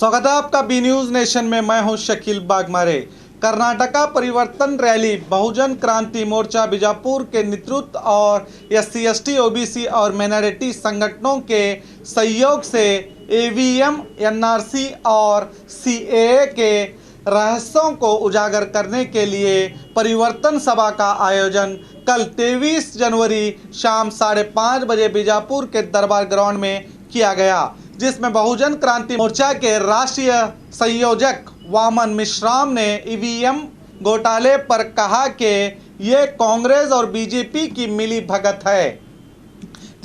स्वागत है आपका बी न्यूज नेशन में। मैं हूं शकील बागमारे। कर्नाटका परिवर्तन रैली बहुजन क्रांति मोर्चा बीजापुर के नेतृत्व और SC ST OBC और माइनॉरिटी संगठनों के सहयोग से EVM NRC और CAA के रहस्यों को उजागर करने के लिए परिवर्तन सभा का आयोजन कल 23 जनवरी शाम 5:30 बजे बीजापुर के दरबार ग्राउंड में किया गया, जिसमें बहुजन क्रांति मोर्चा के राष्ट्रीय संयोजक वामन मिश्राम ने EVM घोटाले पर कहा कि ये कांग्रेस और बीजेपी की मिली भगत है,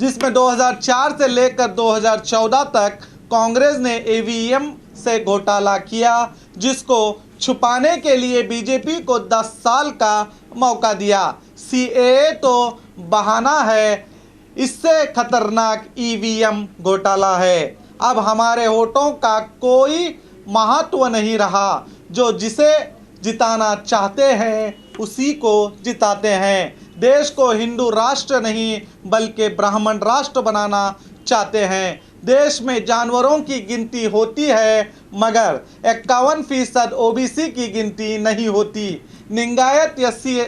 जिसमें 2004 से लेकर 2014 तक कांग्रेस ने EVM से घोटाला किया, जिसको छुपाने के लिए बीजेपी को 10 साल का मौका दिया। CAA तो बहाना है, इससे खतरनाक EVM घोटाला है। अब हमारे वोटों का कोई महत्व नहीं रहा, जो जिसे जिताना चाहते हैं उसी को जिताते हैं। देश को हिंदू राष्ट्र नहीं बल्कि ब्राह्मण राष्ट्र बनाना चाहते हैं। देश में जानवरों की गिनती होती है, मगर 51% OBC की गिनती नहीं होती। लिंगायत SC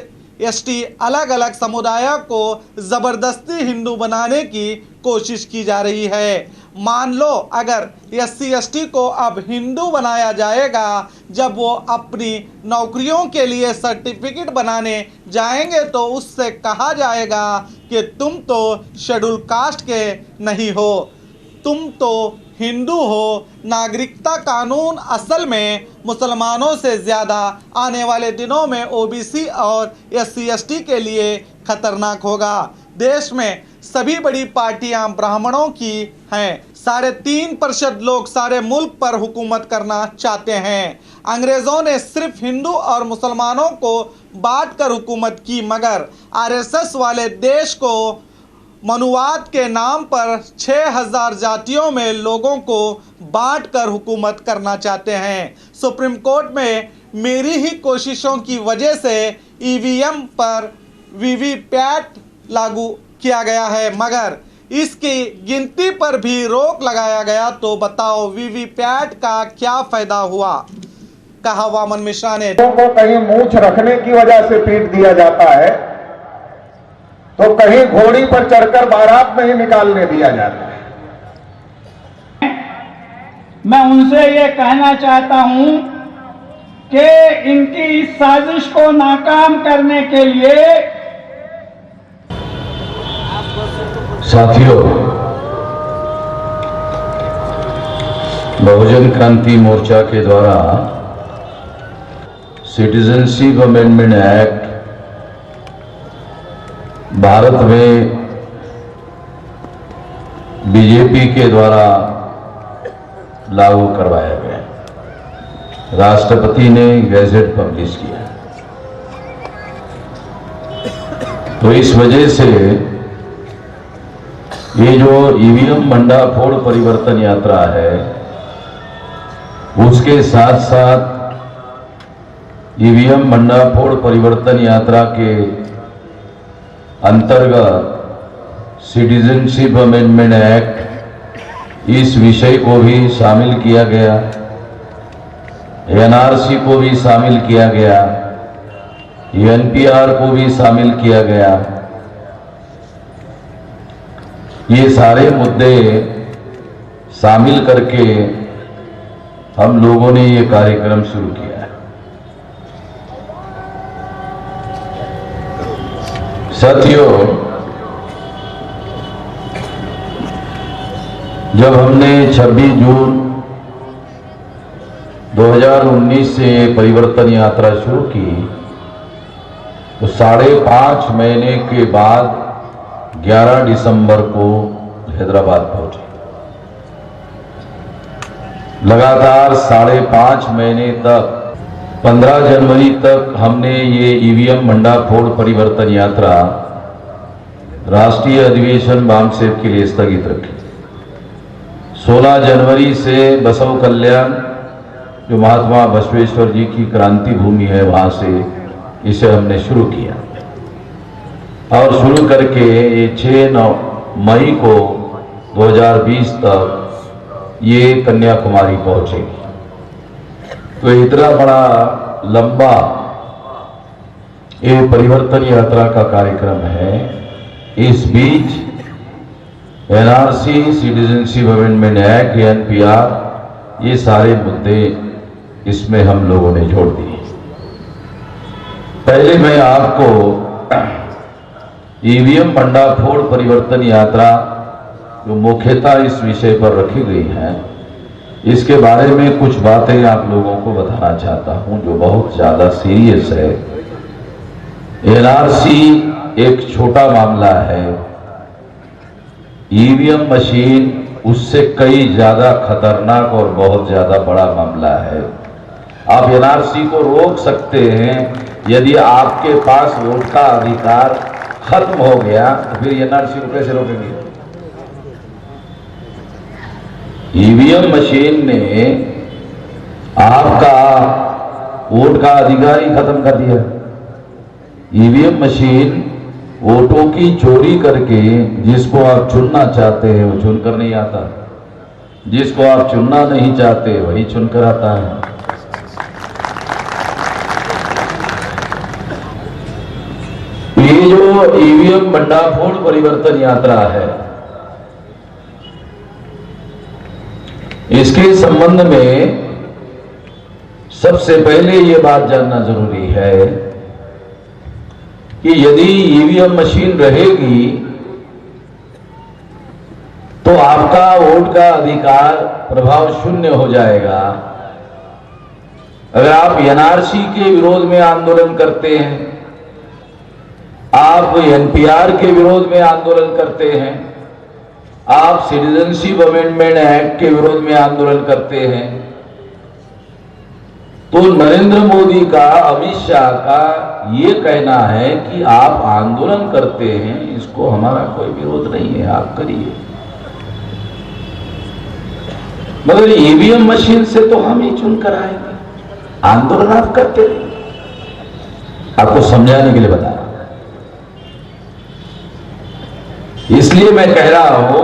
ST अलग अलग समुदायों को ज़बरदस्ती हिंदू बनाने की कोशिश की जा रही है। मान लो अगर SC ST को अब हिंदू बनाया जाएगा, जब वो अपनी नौकरियों के लिए सर्टिफिकेट बनाने जाएंगे तो उससे कहा जाएगा कि तुम तो शेड्यूल कास्ट के नहीं हो, तुम तो हिंदू हो। नागरिकता कानून असल में मुसलमानों से ज़्यादा आने वाले दिनों में OBC और SC ST के लिए खतरनाक होगा। देश में सभी बड़ी पार्टियां ब्राह्मणों की हैं। 3.5% लोग सारे मुल्क पर हुकूमत करना चाहते हैं। अंग्रेज़ों ने सिर्फ हिंदू और मुसलमानों को बांट कर हुकूमत की, मगर RSS वाले देश को मनुवाद के नाम पर 6000 जातियों में लोगों को बांट कर हुकूमत करना चाहते हैं। सुप्रीम कोर्ट में मेरी ही कोशिशों की वजह से EVM पर VVPAT लागू किया गया है, मगर इसकी गिनती पर भी रोक लगाया गया। तो बताओ VVPAT का क्या फायदा हुआ, कहा वामन मिश्रा ने। को कहीं मूंछ रखने की वजह से पीट दिया जाता है, तो कहीं घोड़ी पर चढ़कर बारात में ही निकालने दिया जाता है। मैं उनसे ये कहना चाहता हूं कि इनकी इस साजिश को नाकाम करने के लिए साथियों, बहुजन क्रांति मोर्चा के द्वारा सिटीजनशिप अमेंडमेंट एक्ट भारत में बीजेपी के द्वारा लागू करवाया गया। राष्ट्रपति ने गैजेट पब्लिश किया, तो इस वजह से ये जो EVM भंडाफोड़ परिवर्तन यात्रा है, उसके साथ साथ EVM भंडाफोड़ परिवर्तन यात्रा के अंतर्गत सिटीजनशिप अमेंडमेंट एक्ट, इस विषय को भी शामिल किया गया, NRC को भी शामिल किया गया, NPR को भी शामिल किया गया। ये सारे मुद्दे शामिल करके हम लोगों ने ये कार्यक्रम शुरू किया है। साथियों, जब हमने 26 जून 2019 से परिवर्तन यात्रा शुरू की, तो 5.5 महीने के बाद 11 दिसंबर को हैदराबाद पहुंचे। लगातार 5.5 महीने तक 15 जनवरी तक हमने ये EVM भंडाफोड़ परिवर्तन यात्रा राष्ट्रीय अधिवेशन बामसेव के लिए स्थगित रखी। 16 जनवरी से बसव कल्याण, जो महात्मा बसवेश्वर जी की क्रांति भूमि है, वहां से इसे हमने शुरू किया और शुरू करके ये 6 मई को 2020 तक ये कन्याकुमारी पहुंचेगी। तो इतना बड़ा लंबा ये परिवर्तन यात्रा का कार्यक्रम है। इस बीच NRC, citizenship amendment act, NPR, ये सारे मुद्दे इसमें हम लोगों ने जोड़ दिए। पहले मैं आपको ईवीएम भंडाफोड़ परिवर्तन यात्रा जो मुख्यतः इस विषय पर रखी गई है, इसके बारे में कुछ बातें आप लोगों को बताना चाहता हूं जो बहुत ज्यादा सीरियस है। एनआरसी एक छोटा मामला है, ईवीएम मशीन उससे कई ज्यादा खतरनाक और बहुत ज्यादा बड़ा मामला है। आप एनआरसी को रोक सकते हैं यदि आपके पास वोट का अधिकार खत्म हो गया, तो फिर एनआरसी को कैसे रोकेंगे? ईवीएम मशीन ने आपका वोट का अधिकार ही खत्म कर दिया। ईवीएम मशीन वोटों की चोरी करके जिसको आप चुनना चाहते हैं वो चुनकर नहीं आता, जिसको आप चुनना नहीं चाहते वही चुनकर आता है। ये जो ईवीएम भंडाफोड़ परिवर्तन यात्रा है, इसके संबंध में सबसे पहले ये बात जानना जरूरी है कि यदि ईवीएम मशीन रहेगी तो आपका वोट का अधिकार प्रभाव शून्य हो जाएगा। अगर आप एनआरसी के विरोध में आंदोलन करते हैं, आप एनपीआर के विरोध में आंदोलन करते हैं, आप सिटीजनशिप अमेंडमेंट एक्ट के विरोध में आंदोलन करते हैं, तो नरेंद्र मोदी का, अमित शाह का ये कहना है कि आप आंदोलन करते हैं, इसको हमारा कोई विरोध नहीं है, आप करिए। मगर ईवीएम मशीन से तो हम ही चुनकर आएंगे, आंदोलन आप करते रहिए। आपको समझाने के लिए बता रहा हूं। इसलिए मैं कह रहा हूं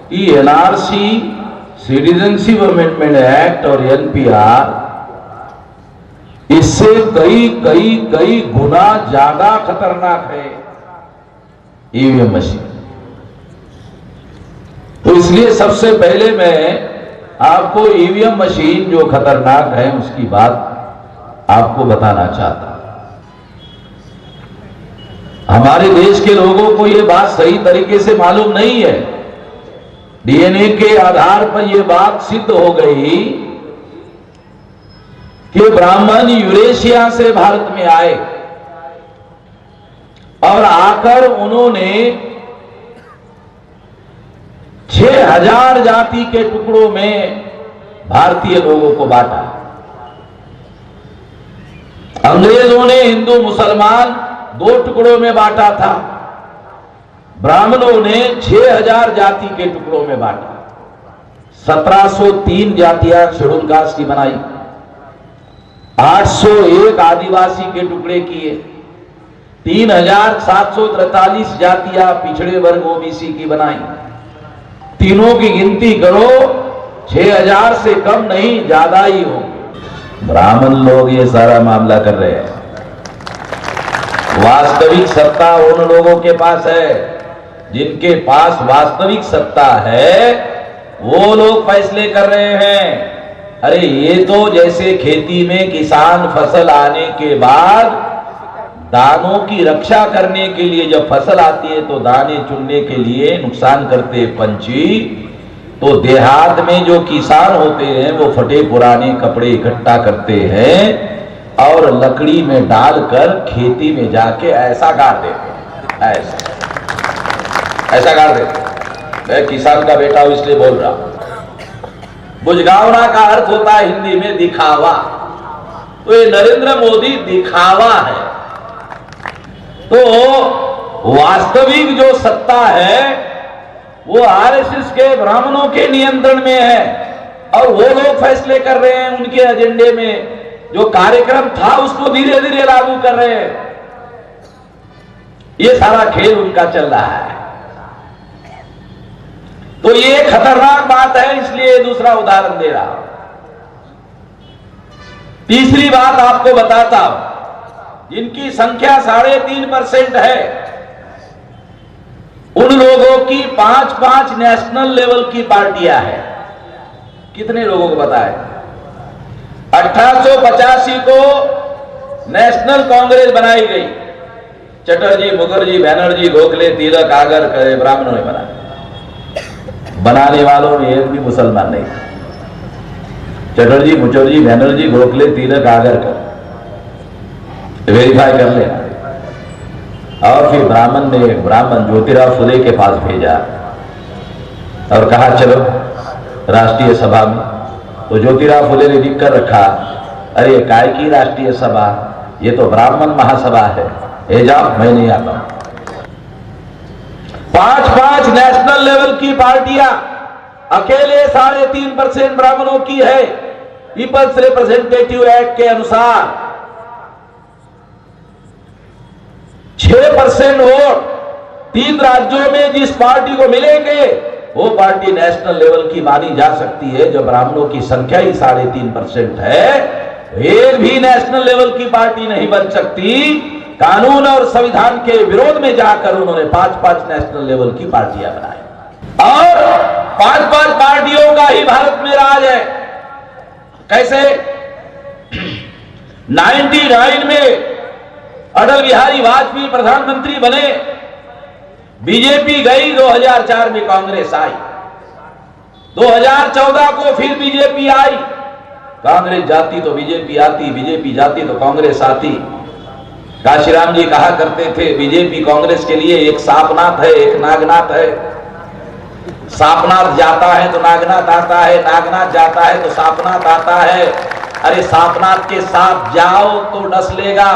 कि एनआरसी, सिटीजनशिप अमेंडमेंट एक्ट और एनपीआर इससे कई कई कई गुना ज्यादा खतरनाक है ईवीएम मशीन। तो इसलिए सबसे पहले मैं आपको ईवीएम मशीन जो खतरनाक है उसकी बात आपको बताना चाहता हूं। हमारे देश के लोगों को यह बात सही तरीके से मालूम नहीं है। डीएनए के आधार पर यह बात सिद्ध हो गई कि ब्राह्मण यूरेशिया से भारत में आए और आकर उन्होंने 6000 जाति के टुकड़ों में भारतीय लोगों को बांटा। अंग्रेजों ने हिंदू मुसलमान 2 टुकड़ों में बांटा था, ब्राह्मणों ने 6000 जाति के टुकड़ों में बांटा। 1703 जातियां शेड्यूल कास्ट की बनाई, 801 आदिवासी के टुकड़े किए, 3743 जातियां पिछड़े वर्ग ओबीसी की बनाई। तीनों की गिनती करो, 6000 से कम नहीं, ज्यादा ही होंगे। ब्राह्मण लोग ये सारा मामला कर रहे हैं। वास्तविक सत्ता उन लोगों के पास है, जिनके पास वास्तविक सत्ता है, वो लोग फैसले कर रहे हैं। अरे ये तो जैसे खेती में किसान फसल आने के बाद दानों की रक्षा करने के लिए जब फसल आती है तो दाने चुनने के लिए नुकसान करते पंछी, तो देहात में जो किसान होते हैं वो फटे पुराने कपड़े इकट्ठा करते हैं और लकड़ी में डालकर खेती में जाके ऐसा गाड़ देते हैं, ऐसा गाड़ देते हैं। मैं किसान का बेटा हूं इसलिए बोल रहा हूं। बुझगावना का अर्थ होता है हिंदी में दिखावा। तो ये नरेंद्र मोदी दिखावा है। तो वास्तविक जो सत्ता है वो आरएसएस के ब्राह्मणों के नियंत्रण में है और वो लोग फैसले कर रहे हैं। उनके एजेंडे में जो कार्यक्रम था उसको धीरे धीरे लागू कर रहे हैं। ये सारा खेल उनका चल रहा है। तो ये खतरनाक बात है, इसलिए दूसरा उदाहरण दे रहा हूं। तीसरी बात आपको बताता हूं, जिनकी संख्या 3.5% है, उन लोगों की 5-5 नेशनल लेवल की पार्टियां हैं। कितने लोगों को पता है? 1885 को नेशनल कांग्रेस बनाई गई। चटर्जी, मुखर्जी, बैनर्जी, गोखले, तिलक, आगरकर, ब्राह्मणों ने बनाया। बनाने वालों में एक भी मुसलमान नहीं। चटर्जी, मुखर्जी, बैनर्जी, गोखले, तिलक, आगरकर, वेरीफाई कर लेना। और फिर ब्राह्मण ज्योतिराव फुले के पास भेजा और कहा चलो राष्ट्रीय सभा में। तो ज्योतिराव फुले ने लिख कर रखा, अरे काय की राष्ट्रीय सभा, ये तो ब्राह्मण महासभा है, ए जाओ, मैं नहीं आता हूं। 5-5 नेशनल लेवल की पार्टियां, अकेले 3.5% ब्राह्मणों की है। पीपल्स रिप्रेजेंटेटिव एक्ट के अनुसार 6% वोट 3 राज्यों में जिस पार्टी को मिलेंगे, वो पार्टी नेशनल लेवल की मानी जा सकती है। जब ब्राह्मणों की संख्या ही 3.5% है, एक भी नेशनल लेवल की पार्टी नहीं बन सकती। कानून और संविधान के विरोध में जाकर उन्होंने 5-5 नेशनल लेवल की पार्टियां बनाई और 5-5 पार्टियों का ही भारत में राज है। कैसे? 99 में अटल बिहारी वाजपेयी प्रधानमंत्री बने, बीजेपी गई, 2004 में कांग्रेस आई, 2014 को फिर बीजेपी आई। कांग्रेस जाती तो बीजेपी आती, बीजेपी जाती तो कांग्रेस आती। काशीराम जी कहा करते थे, बीजेपी कांग्रेस के लिए एक सापनाथ है, एक नागनाथ है। सापनाथ जाता है तो नागनाथ आता है, नागनाथ जाता है तो सापनाथ आता है। अरे सापनाथ के साथ जाओ तो डस लेगा,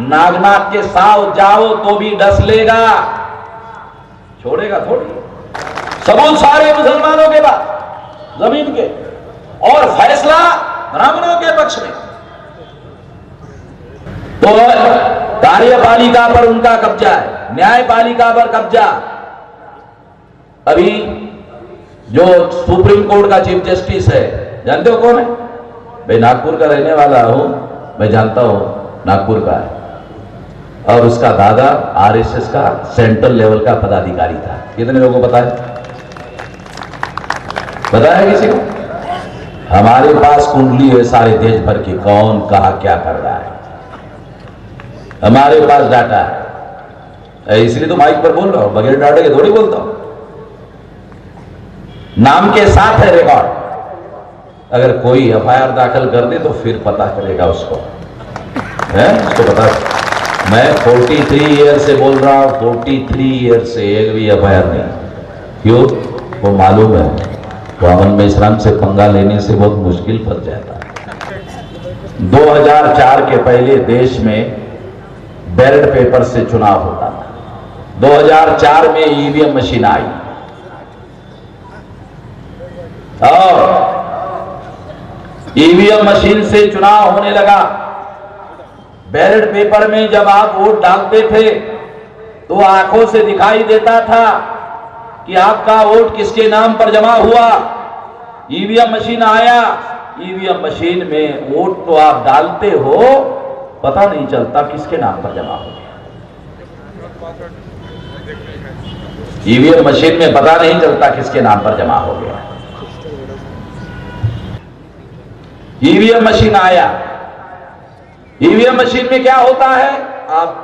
नागनाथ के साथ जाओ तो भी डस लेगा, छोड़ेगा थोड़ी। सबूत सारे मुसलमानों के पास जमीन के, और फैसला ब्राह्मणों के पक्ष में। तो कार्यपालिका पर उनका कब्जा है, न्यायपालिका पर कब्जा। अभी जो सुप्रीम कोर्ट का चीफ जस्टिस है, जानते हो कौन है? मैं नागपुर का रहने वाला हूं, मैं जानता हूं नागपुर का है। और उसका दादा आरएसएस का सेंट्रल लेवल का पदाधिकारी था। कितने लोगों को पता है? पता है किसी को? हमारे पास कुंडली है सारे देश भर की, कौन कहा क्या कर रहा है, हमारे पास डाटा है। इसलिए तो माइक पर बोल रहा हूं, बगैर डाटा के थोड़ी बोलता हूं। नाम के साथ है रिकॉर्ड। अगर कोई एफआईआर दाखिल कर दे तो फिर पता करेगा उसको, है उसको पता। मैं 43 ईयर से बोल रहा हूं, 43 ईयर से एक भी एफआईआर नहीं। क्यों? वो मालूम है वो अमन मेश्राम से पंगा लेने से बहुत मुश्किल फंस जाता है। 2004 के पहले देश में बैलेट पेपर से चुनाव होता था। 2004 में ईवीएम मशीन आई और ईवीएम मशीन से चुनाव होने लगा। बैलेट पेपर में जब आप वोट डालते थे तो आंखों से दिखाई देता था कि आपका वोट किसके नाम पर जमा हुआ। ईवीएम मशीन आया, ईवीएम मशीन में वोट तो आप डालते हो, पता नहीं चलता किसके नाम पर जमा हो गया। ईवीएम मशीन में पता नहीं चलता किसके नाम पर जमा हो गया। ईवीएम मशीन आया, ईवीएम मशीन में क्या होता है? आप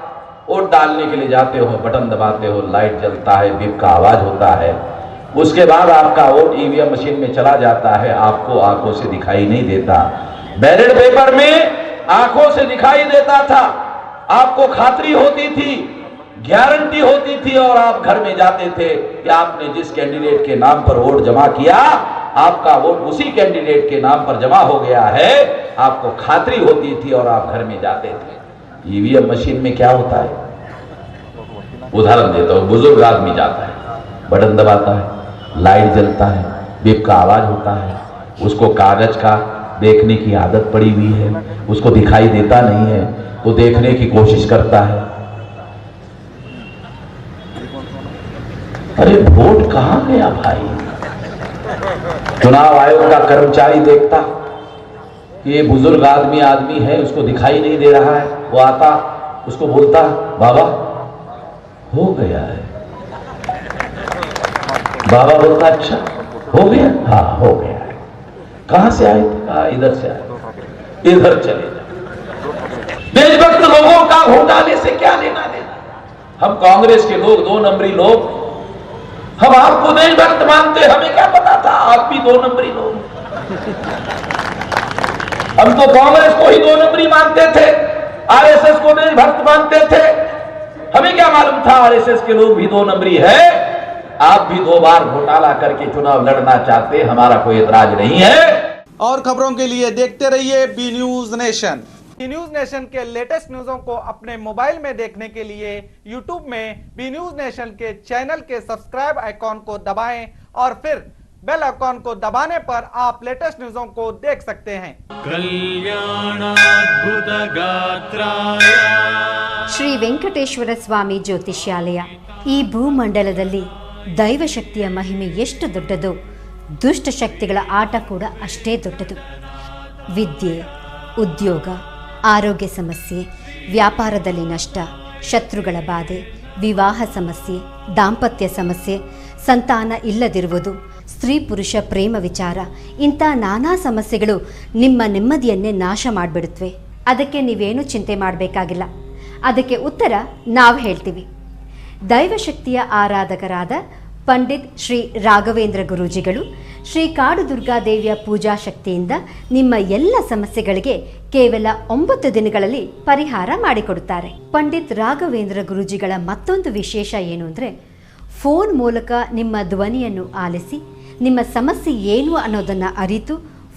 वोट डालने के लिए जाते हो, बटन दबाते हो, लाइट जलता है, बीप का आवाज होता है, उसके बाद आपका वोट ईवीएम मशीन में चला जाता है, आपको आंखों से दिखाई नहीं देता। बैलेट पेपर में आंखों से दिखाई देता था, आपको खातरी होती थी, गारंटी होती थी, और आप घर में जाते थे कि आपने जिस कैंडिडेट के नाम पर वोट जमा किया, आपका वोट उसी कैंडिडेट के नाम पर जमा हो गया है, आपको खातरी होती थी और आप घर में जाते थे। ईवीएम मशीन में क्या होता है? उदाहरण देता हूं, बुजुर्ग आदमी जाता है, बटन दबाता है, लाइट जलता है, बीप का आवाज होता है, उसको कागज का देखने की आदत पड़ी हुई है, उसको दिखाई देता नहीं है, तो देखने की कोशिश करता है। अरे वोट कहां गया भाई? चुनाव आयोग का कर्मचारी देखता ये बुजुर्ग आदमी है, उसको दिखाई नहीं दे रहा है, वो आता उसको बोलता बाबा हो गया है। बाबा बोलता अच्छा हो गया, हाँ हो गया है। कहां से आए थे? कहा इधर से आए, इधर चले जाए। देशभक्त लोगों का घोटाले से क्या लेना देना? हम कांग्रेस के लोग, 2 नंबरी लोग, हम आपको देशभक्त मानते, हमें क्या पता था आप भी 2 नंबरी लोग। हम तो कांग्रेस को ही 2 नंबरी मानते थे, आरएसएस को देशभक्त मानते थे। हमें क्या मालूम था आरएसएस के लोग भी 2 नंबरी है। आप भी 2 बार घोटाला करके चुनाव लड़ना चाहते, हमारा कोई एतराज नहीं है। और खबरों के लिए देखते रहिए B News Nation. B News Nation के लेटेस्ट न्यूज़ों को अपने मोबाइल में देखने के लिए यूट्यूब में बी न्यूज नेशन के चैनल के सब्सक्राइब आइकॉन को दबाएं और फिर बेल आइकॉन को दबाने पर आप लेटेस्ट न्यूज़ों को देख सकते हैं। ಶ್ರೀ ವೆಂಕಟೇಶ್ವರ ಸ್ವಾಮಿ ಜ್ಯೋತಿಷ್ಯಾಲಯ ಈ ಭೂಮಂಡಲದಲ್ಲಿ ದೈವಶಕ್ತಿಯ ಮಹಿಮೆ ಎಷ್ಟು ದೊಡ್ಡದೋ ದುಷ್ಟಶಕ್ತಿಗಳ ಆಟ ಕೂಡ ಅಷ್ಟೇ ದೊಡ್ಡದು. ವಿದ್ಯೆ, ಉದ್ಯೋಗ, ಆರೋಗ್ಯ ಸಮಸ್ಯೆ, ವ್ಯಾಪಾರದಲ್ಲಿ ನಷ್ಟ, ಶತ್ರುಗಳ ಬಾಧೆ, ವಿವಾಹ ಸಮಸ್ಯೆ, ದಾಂಪತ್ಯ ಸಮಸ್ಯೆ, ಸಂತಾನ ಇಲ್ಲದಿರುವುದು, ಸ್ತ್ರೀ ಪುರುಷ ಪ್ರೇಮ ವಿಚಾರ, ಇಂಥ ನಾನಾ ಸಮಸ್ಯೆಗಳು ನಿಮ್ಮ ನೆಮ್ಮದಿಯನ್ನೇ ನಾಶ ಮಾಡಿಬಿಡುತ್ತವೆ. ಅದಕ್ಕೆ ನೀವೇನು ಚಿಂತೆ ಮಾಡಬೇಕಾಗಿಲ್ಲ. ಅದಕ್ಕೆ ಉತ್ತರ ನಾವು ಹೇಳ್ತೀವಿ. ದೈವಶಕ್ತಿಯ ಆರಾಧಕರಾದ ಪಂಡಿತ್ ಶ್ರೀ ರಾಘವೇಂದ್ರ ಗುರೂಜಿಗಳು ಶ್ರೀ ಕಾಡು ದುರ್ಗಾದೇವಿಯ ಪೂಜಾ ಶಕ್ತಿಯಿಂದ ನಿಮ್ಮ ಎಲ್ಲ ಸಮಸ್ಯೆಗಳಿಗೆ ಕೇವಲ 9 ದಿನಗಳಲ್ಲಿ ಪರಿಹಾರ ಮಾಡಿಕೊಡುತ್ತಾರೆ. ಪಂಡಿತ್ ರಾಘವೇಂದ್ರ ಗುರೂಜಿಗಳ ಮತ್ತೊಂದು ವಿಶೇಷ ಏನು ಅಂದರೆ, ಫೋನ್ ಮೂಲಕ ನಿಮ್ಮ ಧ್ವನಿಯನ್ನು ಆಲಿಸಿ ನಿಮ್ಮ ಸಮಸ್ಯೆ ಏನು ಅನ್ನೋದನ್ನು ಅರಿತು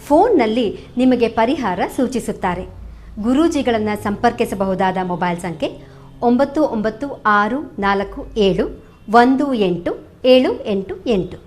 ಫೋನ್ನಲ್ಲಿ ನಿಮಗೆ ಪರಿಹಾರ ಸೂಚಿಸುತ್ತಾರೆ. ಗುರೂಜಿಗಳನ್ನು ಸಂಪರ್ಕಿಸಬಹುದಾದ ಮೊಬೈಲ್ ಸಂಖ್ಯೆ 9964471878.